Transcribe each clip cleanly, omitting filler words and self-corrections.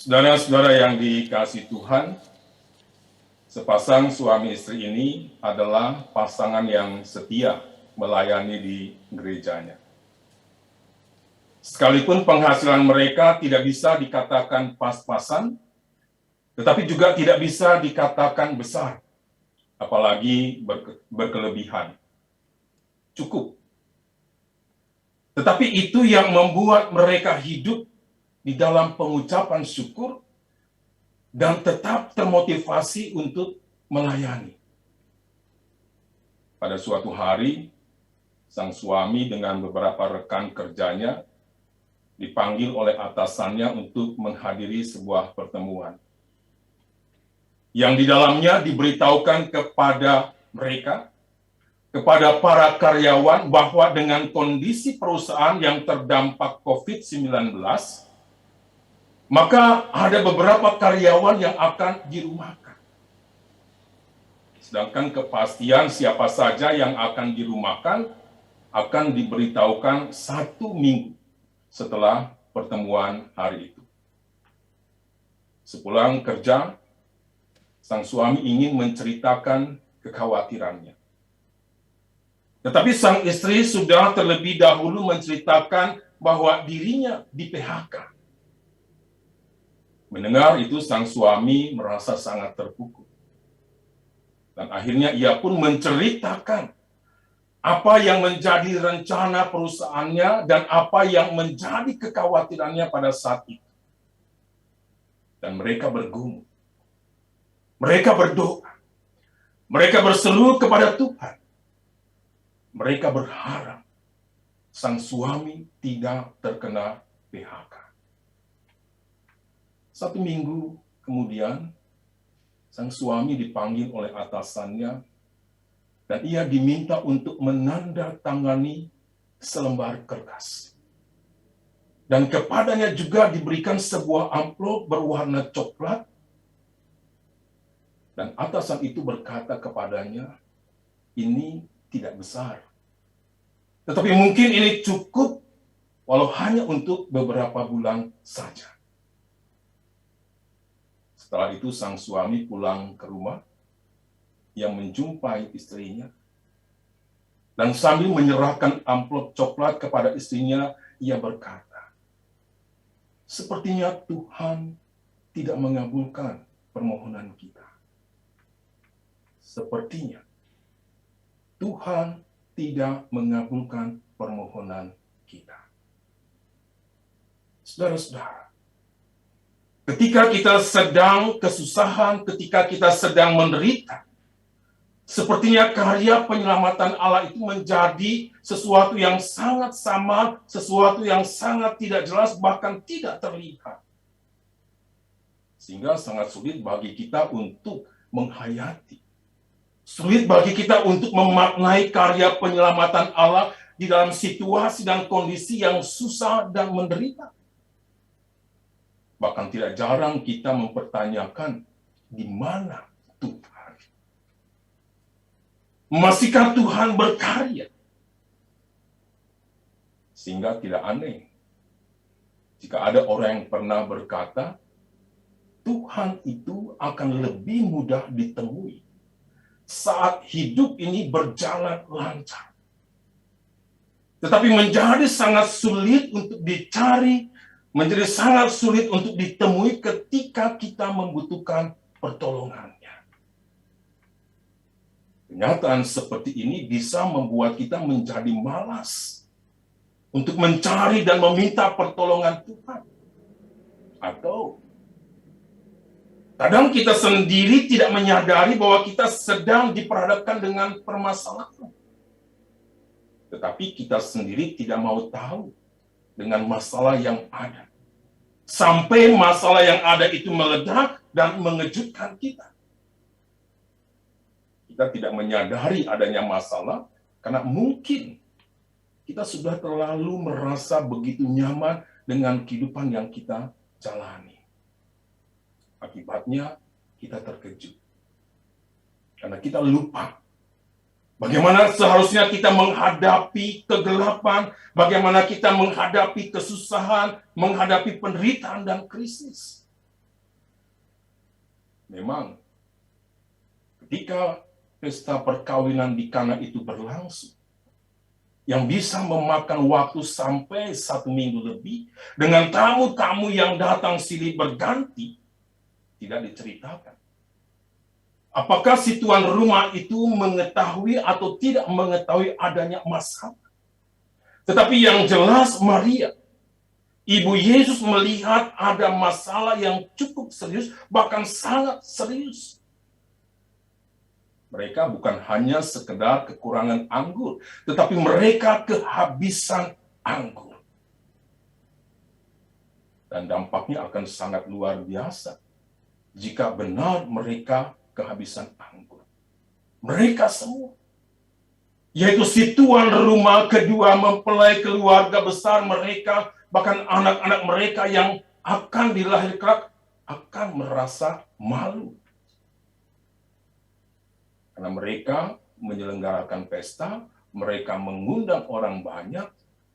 Saudara-saudara yang dikasihi Tuhan, sepasang suami istri ini adalah pasangan yang setia melayani di gerejanya. Sekalipun penghasilan mereka tidak bisa dikatakan pas-pasan, tetapi juga tidak bisa dikatakan besar, apalagi berkelebihan. Cukup. Tetapi itu yang membuat mereka hidup di dalam pengucapan syukur dan tetap termotivasi untuk melayani. Pada suatu hari, sang suami dengan beberapa rekan kerjanya dipanggil oleh atasannya untuk menghadiri sebuah pertemuan, yang di dalamnya diberitahukan kepada mereka, kepada para karyawan, bahwa dengan kondisi perusahaan yang terdampak COVID-19, maka ada beberapa karyawan yang akan dirumahkan. Sedangkan kepastian siapa saja yang akan dirumahkan akan diberitahukan 1 minggu setelah pertemuan hari itu. Sepulang kerja, sang suami ingin menceritakan kekhawatirannya. Tetapi sang istri sudah terlebih dahulu menceritakan bahwa dirinya di-PHK. Mendengar itu, sang suami merasa sangat terpukul. Dan akhirnya ia pun menceritakan apa yang menjadi rencana perusahaannya dan apa yang menjadi kekhawatirannya pada saat itu. Dan mereka bergumul. Mereka berdoa. Mereka berseru kepada Tuhan. Mereka berharap sang suami tidak terkena PHK. 1 minggu kemudian, sang suami dipanggil oleh atasannya dan ia diminta untuk menandatangani selembar kertas. Dan kepadanya juga diberikan sebuah amplop berwarna coklat. Dan atasan itu berkata kepadanya, ini tidak besar. Tetapi mungkin ini cukup walau hanya untuk beberapa bulan saja. Setelah itu sang suami pulang ke rumah, ia menjumpai istrinya, dan sambil menyerahkan amplop coklat kepada istrinya, ia berkata, sepertinya Tuhan tidak mengabulkan permohonan kita. Sepertinya Tuhan tidak mengabulkan permohonan kita. Saudara-saudara, ketika kita sedang kesusahan, ketika kita sedang menderita, sepertinya karya penyelamatan Allah itu menjadi sesuatu yang sangat samar, sesuatu yang sangat tidak jelas, bahkan tidak terlihat. Sehingga sangat sulit bagi kita untuk menghayati. Sulit bagi kita untuk memaknai karya penyelamatan Allah di dalam situasi dan kondisi yang susah dan menderita. Bahkan tidak jarang kita mempertanyakan, di mana Tuhan? Masihkah Tuhan berkarya? Sehingga tidak aneh jika ada orang yang pernah berkata, Tuhan itu akan lebih mudah ditemui saat hidup ini berjalan lancar. Tetapi menjadi sangat sulit untuk dicari, menjadi sangat sulit untuk ditemui ketika kita membutuhkan pertolongannya. Kenyataan seperti ini bisa membuat kita menjadi malas untuk mencari dan meminta pertolongan Tuhan. Atau kadang kita sendiri tidak menyadari bahwa kita sedang diperhadapkan dengan permasalahan. Tetapi kita sendiri tidak mau tahu dengan masalah yang ada. Sampai masalah yang ada itu meledak dan mengejutkan kita. Kita tidak menyadari adanya masalah karena mungkin kita sudah terlalu merasa begitu nyaman dengan kehidupan yang kita jalani. Akibatnya kita terkejut. Karena kita lupa bagaimana seharusnya kita menghadapi kegelapan, bagaimana kita menghadapi kesusahan, menghadapi penderitaan dan krisis. Memang ketika pesta perkawinan di Kana itu berlangsung, yang bisa memakan waktu sampai 1 minggu lebih, dengan tamu-tamu yang datang silih berganti, tidak diceritakan. Apakah si tuan rumah itu mengetahui atau tidak mengetahui adanya masalah? Tetapi yang jelas Maria, Ibu Yesus, melihat ada masalah yang cukup serius, bahkan sangat serius. Mereka bukan hanya sekedar kekurangan anggur, tetapi mereka kehabisan anggur. Dan dampaknya akan sangat luar biasa jika benar mereka kehabisan anggur. Mereka semua, yaitu si tuan rumah, kedua mempelai, keluarga besar mereka, bahkan anak-anak mereka yang akan dilahirkan, akan merasa malu. Karena mereka menyelenggarakan pesta, mereka mengundang orang banyak,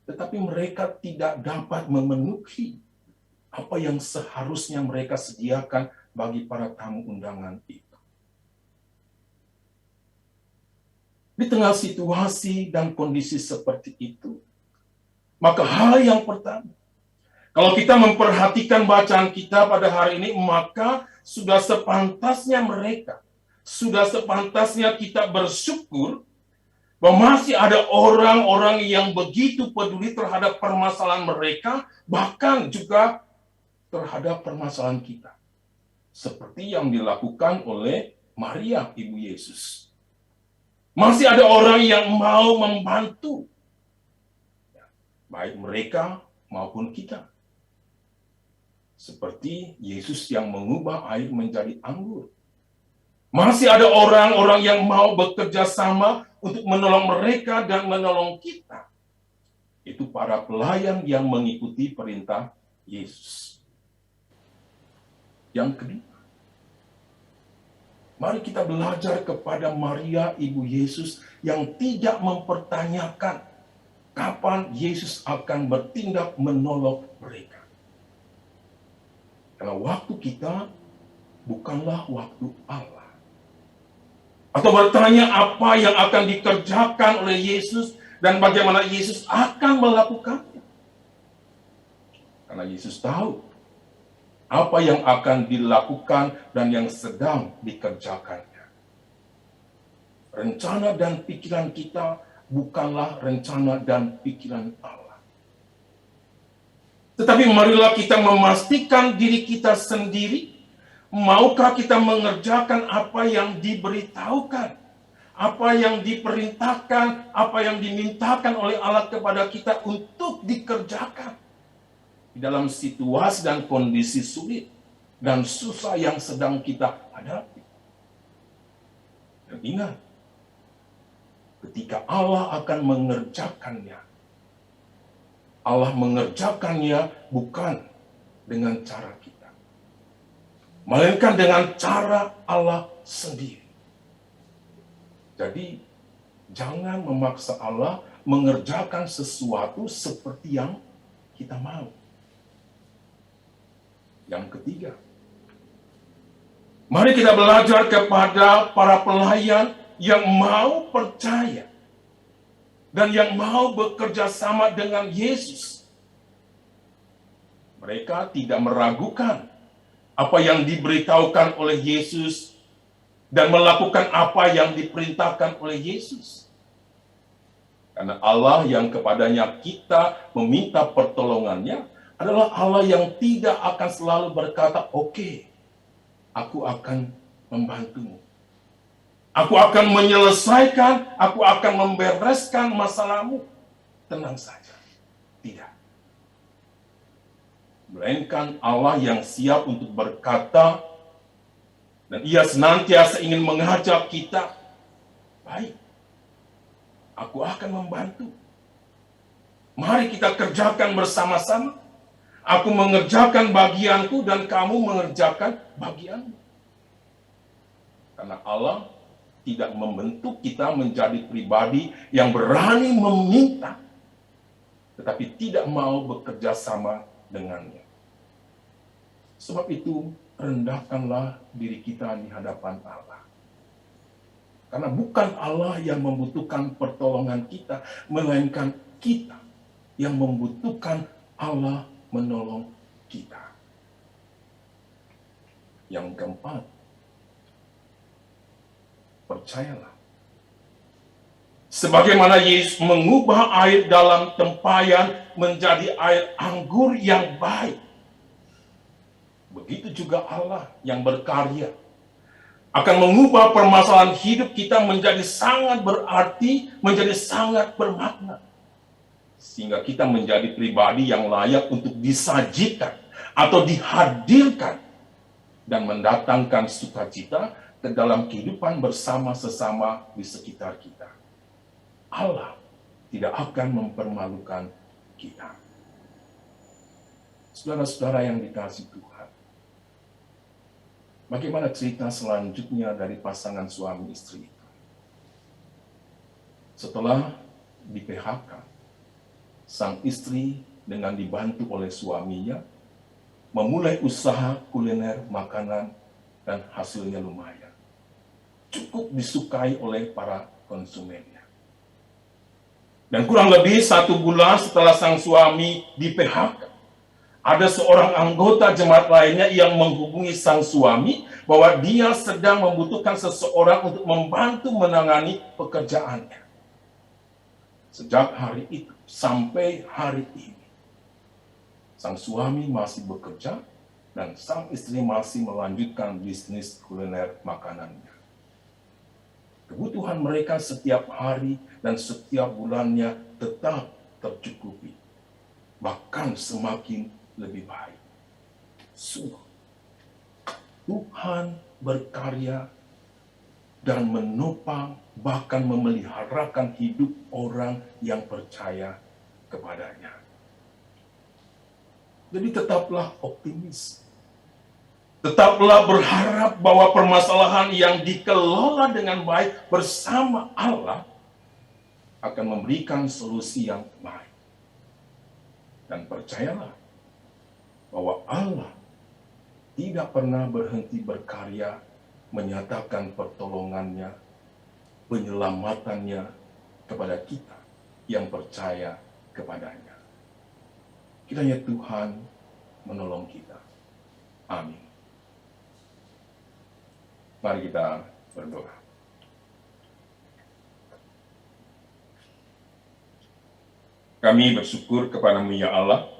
tetapi mereka tidak dapat memenuhi apa yang seharusnya mereka sediakan bagi para tamu undangan itu. Di tengah situasi dan kondisi seperti itu, maka hal yang pertama, kalau kita memperhatikan bacaan kita pada hari ini, maka sudah sepantasnya kita bersyukur bahwa masih ada orang-orang yang begitu peduli terhadap permasalahan mereka, bahkan juga terhadap permasalahan kita. Seperti yang dilakukan oleh Maria, Ibu Yesus. Masih ada orang yang mau membantu, baik mereka maupun kita. Seperti Yesus yang mengubah air menjadi anggur. Masih ada orang-orang yang mau bekerja sama untuk menolong mereka dan menolong kita. Itu para pelayan yang mengikuti perintah Yesus. Yang kedua, mari kita belajar kepada Maria, Ibu Yesus, yang tidak mempertanyakan kapan Yesus akan bertindak menolong mereka. Karena waktu kita bukanlah waktu Allah. Atau bertanya apa yang akan dikerjakan oleh Yesus dan bagaimana Yesus akan melakukannya. Karena Yesus tahu apa yang akan dilakukan dan yang sedang dikerjakannya. Rencana dan pikiran kita bukanlah rencana dan pikiran Allah. Tetapi marilah kita memastikan diri kita sendiri, maukah kita mengerjakan apa yang diberitahukan, apa yang diperintahkan, apa yang dimintakan oleh Allah kepada kita untuk dikerjakan di dalam situasi dan kondisi sulit dan susah yang sedang kita hadapi. Dan ingat, ketika Allah akan mengerjakannya, Allah mengerjakannya bukan dengan cara kita, melainkan dengan cara Allah sendiri. Jadi, jangan memaksa Allah mengerjakan sesuatu seperti yang kita mau. Yang ketiga, mari kita belajar kepada para pelayan yang mau percaya dan yang mau bekerja sama dengan Yesus. Mereka tidak meragukan apa yang diberitahukan oleh Yesus dan melakukan apa yang diperintahkan oleh Yesus. Karena Allah yang kepadanya kita meminta pertolongannya adalah Allah yang tidak akan selalu berkata, "Oke, aku akan membantumu. Aku akan menyelesaikan, aku akan membereskan masalahmu. Tenang saja." Tidak. Melainkan Allah yang siap untuk berkata, dan Ia senantiasa ingin mengajak kita, "Baik, aku akan membantu. Mari kita kerjakan bersama-sama. Aku mengerjakan bagianku dan kamu mengerjakan bagianmu." Karena Allah tidak membentuk kita menjadi pribadi yang berani meminta, tetapi tidak mau bekerja sama dengannya. Sebab itu, rendahkanlah diri kita di hadapan Allah. Karena bukan Allah yang membutuhkan pertolongan kita, melainkan kita yang membutuhkan Allah menolong kita. Yang keempat, percayalah. Sebagaimana Yesus mengubah air dalam tempayan menjadi air anggur yang baik, begitu juga Allah yang berkarya akan mengubah permasalahan hidup kita menjadi sangat berarti, menjadi sangat bermakna. Sehingga kita menjadi pribadi yang layak untuk disajikan atau dihadirkan dan mendatangkan sukacita ke dalam kehidupan bersama sesama di sekitar kita. Allah tidak akan mempermalukan kita. Saudara-saudara yang dikasihi Tuhan, bagaimana cerita selanjutnya dari pasangan suami istri itu? Setelah di-PHK, sang istri dengan dibantu oleh suaminya memulai usaha kuliner makanan dan hasilnya lumayan. Cukup disukai oleh para konsumennya. Dan kurang lebih 1 bulan setelah sang suami di-PHK, ada seorang anggota jemaat lainnya yang menghubungi sang suami bahwa dia sedang membutuhkan seseorang untuk membantu menangani pekerjaannya. Sejak hari itu sampai hari ini, sang suami masih bekerja dan sang istri masih melanjutkan bisnis kuliner makanannya. Kebutuhan mereka setiap hari dan setiap bulannya tetap tercukupi, bahkan semakin lebih baik. Sungguh, Tuhan berkarya dan menopang, bahkan memeliharakan hidup orang yang percaya kepadanya. Jadi tetaplah optimis. Tetaplah berharap bahwa permasalahan yang dikelola dengan baik bersama Allah akan memberikan solusi yang baik. Dan percayalah bahwa Allah tidak pernah berhenti berkarya menyatakan pertolongannya, penyelamatannya kepada kita yang percaya kepadanya. Kiranya Tuhan menolong kita. Amin. Mari kita berdoa. Kami bersyukur kepadamu ya Allah,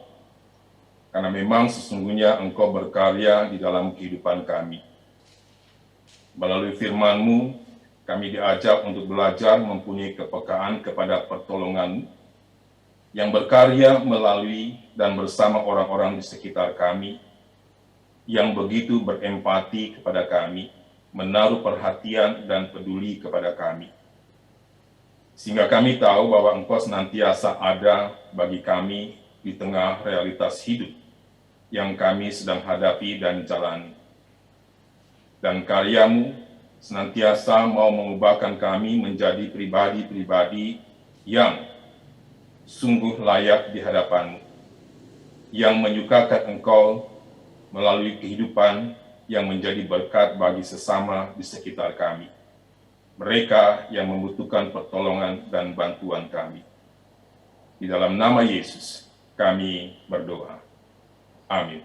karena memang sesungguhnya Engkau berkarya di dalam kehidupan kami. Melalui firman-Mu, kami diajak untuk belajar mempunyai kepekaan kepada pertolongan-Mu, yang berkarya melalui dan bersama orang-orang di sekitar kami, yang begitu berempati kepada kami, menaruh perhatian dan peduli kepada kami. Sehingga kami tahu bahwa Engkau senantiasa ada bagi kami di tengah realitas hidup yang kami sedang hadapi dan jalani. Dan karya-Mu senantiasa mau mengubahkan kami menjadi pribadi-pribadi yang sungguh layak di hadapan-Mu, yang menyukakan Engkau melalui kehidupan yang menjadi berkat bagi sesama di sekitar kami, mereka yang membutuhkan pertolongan dan bantuan kami. Di dalam nama Yesus, kami berdoa. Amin.